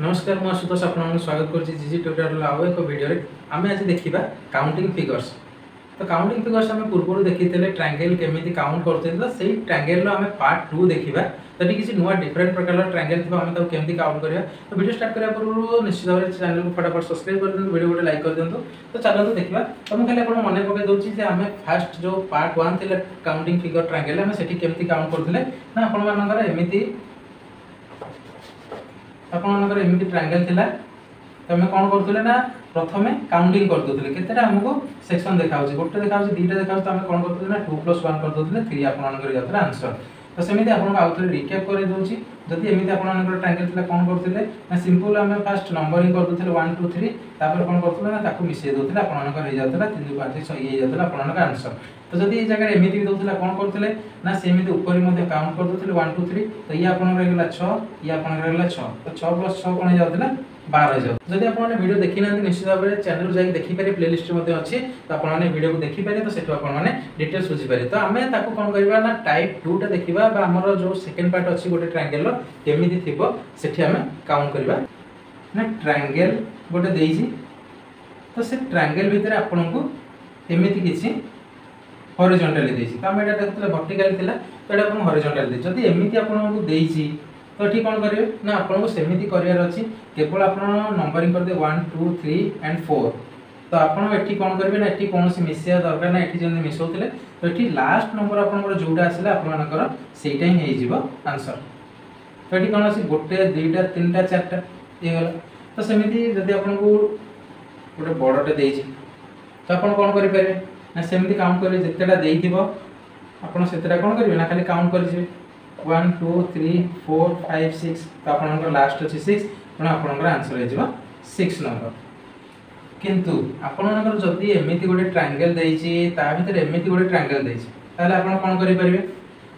नमस्कार मु आशुतोष आपको स्वागत करुच्ची जीजी ट्यूटोरियल आउ एक वीडियो आम आज देखा काउंटिंग फिगर्स। तो काउंटिंग फिगर्स आम पूर्व देखी ट्रायंगल केमी काउंट करते तो से ट्रायंगल आम पार्ट 2 देखा। तो ये किसी नुआ डिफरेंट प्रकार ट्रायंगल थी आम केमी काउंट करवा। तो वीडियो स्टार्ट करने पूर्व निश्चित भाव चैनल को फटाफट सब्सक्राइब कर दिखाँ, वीडियो गोटे लाइक कर दिखाँ। तो चलते देखा। तो मुझे खाली आपको मन पकई दूसरी आम फास्ट जो पार्ट 1 थी काउंटिंग फिगर ट्रायंगल आम से केमी काउंट करते ना आपमती आपंकर एमती ट्रायंगल थिला। तो आम कौन करूँ ना प्रथम काउंटिंग करदे केतेटा आमको सेक्शन देखा गोटे देखा दुईटा देखा। तो आम कौन करूँ ना 2 + 1 करदे 3 आपंकर आंसर। तो सेमती आपको आउ थे रिक्याप कर दूसरी जदि एमती आपंकर ट्रायंगल थिला कौन करते ना सिंपल आम फास्ट नंबरिंग करदे 1 2 3 तापर कौन करते ना ताको मिसई दौले आपंकर हो जाता 3 2 5 6 ये जाता आपंकर आंसर। तो जब ये जगह एमती भी दूसरा कौन करते ना सेमती ऊपर काउंट करदे 1 2 3। तो ये आपंकर 6 ये आपंकर 6। तो 6 + 6 कौन हो जाता 12 हो जाता। जब आप वीडियो देखी ना निश्चित भाव में चैनल जाकर देखिपारे प्लेलिस्ट अच्छी। तो आपने वीडियो को देखिपारे तो सेठू आपने डिटेल्स बुझीपारे। तो आम ताको कौन करवा ना टाइप 2 टा देखा आमर जो सेकेंड पार्ट अच्छी गोटे ट्रायंगल केमी थी सेठी आम काउंट करवा ना ट्रायंगल गोटे देइछि। तो से ट्रायंगल भितर आपन को एमिति किछि हॉरिजॉन्टली देइछि। तो आम एटा देखुतले वर्टिकल थिला तो एटा आपन हॉरिजॉन्टल देइछि। जदि एमिति आपन को देइछि तो ठीक कौन करेंगे ना आपको सेमती करार अच्छी केवल आप नंबरिंग कर दे 1 2 3 एंड 4। तो आपड़ी कौन करेंगे ना ये कौन मिसवा दरकार ना ये जमी मिसौले तो ये लास्ट नंबर आप जोटा आसला आपर से आंसर। तो ये कौन अच्छी गोटे दुईटा 3टा 4टा ये गला। तो सेमती जदि आपको गोटे बड़टे दे तो आप कौन करेंगे ना सेमती काउंट करेंगे जितेटा देते आप कौन करेंगे ना खाली काउंट करेंगे 1 2 3 4 5 6। तो आपनकर लास्ट अच्छी 6 तेना आपनकर आंसर हो 6 नंबर। किंतु आपनकर जदि एमिति गोटे ट्रायंगल देइछि ता भीतर एमिति गोटे ट्रायंगल देइछि ताले आपन कोन करि परिबे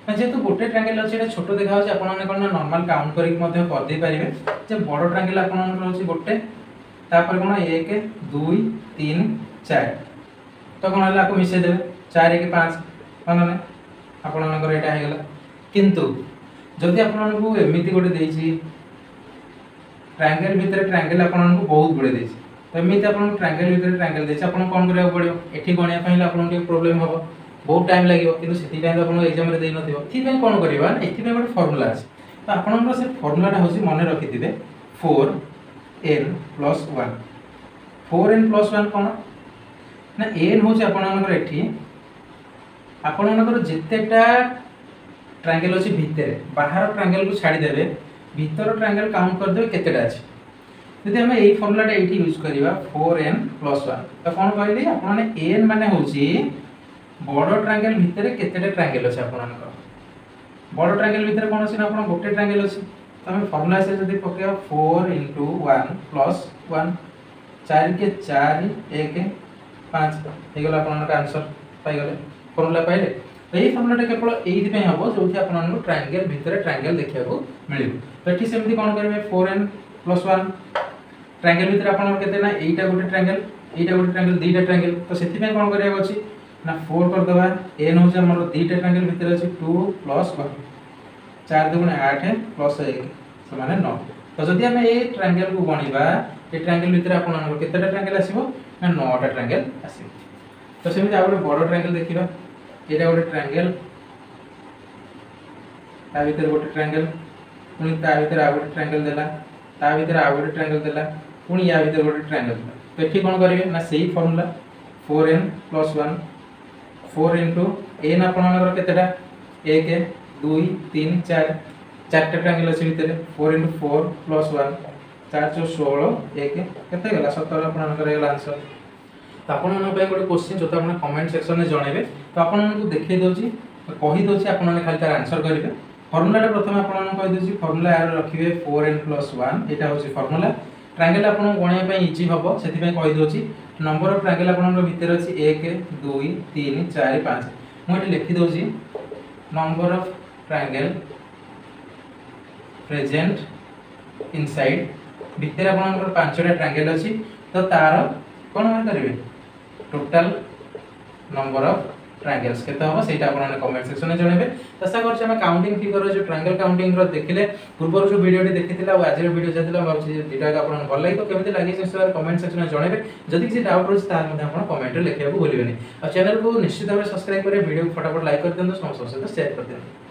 ना जेतु गोटे ट्रायंगल अछि एटा छोटो देखा होछि आपन माने कोन नॉर्मल काउंट करि मध्य कर दे परिबे। जे बड़ ट्रायंगल आपनकर होछि गोटे तापर कोन 1 2 3 4 तो कोन हला को मिसे देबे 4 1 5 माने आपनकर एटा हे गेला। किंतु जदि आपको एमती गोटे देइछि ट्रायंगल भितर ट्रायंगल आपको बहुत गुड़े देइछि तो एमती आप ट्रायंगल भितर ट्रायंगल देइछि आपन कोन करिया पड़ियो एठी गणिया पहिले आपन के प्रॉब्लम हो बहुत टाइम लागियो। किंतु सेति टाइम आपन एग्जाम रे देइ नथिबो थि पे कोन करिवा ना एथि पे गोटे फार्मूला अछि। तो आपन से फार्मूलाटा होछि मने रखिथिबे 4n + 1। 4n + 1 कोन ना n होछि आपन एठी आपन जेतेटा ट्रायंगल अच्छी भितर बाहर ट्रायंगल को छाड़ी देबे भीतर ट्रायंगल काउंट कर देबे केतेटा अछि। जदि हम एई फार्मूलाटा एठी यूज करिवा 4n + 1 तो कोन कहली आपन n माने होछि बड़ ट्रायंगल भितर केतेटा ट्रायंगल अछि आपनकर बड़ ट्रायंगल भितर कोन अछि ना आपन गोटे ट्रायंगल अछि। तो हम फार्मूला से जदि पकेवा 4 * 1 + 1 4 के 4 1 5 हे गेला आपनकर आंसर पाइ गेले फार्मूला पाइले। तो ये फार्मूलाटा केवल एइथि पे हबो जोथि आपन ट्रायंगल भितर ट्रायंगल देखिया को मिलिबो। तो एठी सेमति कोन करबे 4n + 1 ट्रायंगल भितर आपन केते ना एइटा गोटे ट्रायंगल एइटा गोटे ट्रायंगल दुईटा ट्रायंगल। तो सेति पे कोन करिया अछि ना 4 कर दबा n हो जे हमर दुईटा ट्रायंगल भितर अछि 2 + 1 4 2 8 + 1 समान 9। तो जदि हम ए ट्रायंगल को गणिबा ए ट्रायंगल भितर आपन केतेटा ट्रायंगल आसीबो ना 9टा ट्रायंगल आसीबो। तो सेमति आ गोटे बड़ ट्रायंगल देखिबा एटा गोटे ट्रायंगल ता भीतर गोटे ट्रायंगल पुनी ता भीतर आ गोटे ट्रायंगल देला ता भीतर आ गोटे ट्रायंगल देला पुनी या भीतर गोटे ट्रायंगल देला। तो एठी कोन करिवे ना सेही फार्मूला 4n + 1 4 * n आपनकर केतेटा 1 2 3 4 चारटा ट्रायंगल अछि भीतर 4 * 4 + 1 4 4 16 1 केते गेला 17 आपनकर गेला आंसर। तो आपण गोटे क्वेश्चन जो आप कमेंट सेक्शन में जनइबे तो आपको देखिए दूसरी कही दूसरी आप खाली तार आंसर करेंगे। फार्मूला प्रथम आपको कही दूसरी फार्मूला यार रखिए 4n + 1 यहाँ हूँ फार्मूला ट्रायंगल आप गणिया इजी हम से कही दूसरी नंबर ऑफ ट्रायंगल आप भितर अच्छी 1 2 3 4 5 मुझे लिखिदे number of triangle present inside भितर आप 5टा ट्रायंगल अच्छी। तो तार कौन करेंगे टोटल नंबर ऑफ ट्रायंगल्स केते हम सेटा आपन कमेंट सेक्शन में जणेबे। आशा करछ हम काउंटिंग फिगर जो ट्रायंगल काउंटिंग रो देखिले पूर्व जो वीडियो देखिथिला और आज वीडियो जदिला हम वीडियो का आपन भल लागि तो केमते लागि से कमेंट सेक्शन में जणेबे। जदि किसी डाउट रहछ तार मध्ये आपन कमेंट रे लिखिया को भूलिबेनी और चैनल को निश्चित भाव सब्सक्राइब करे वीडियो को फटाफट लाइक कर देंतो समस्त से शेयर कर देंतो।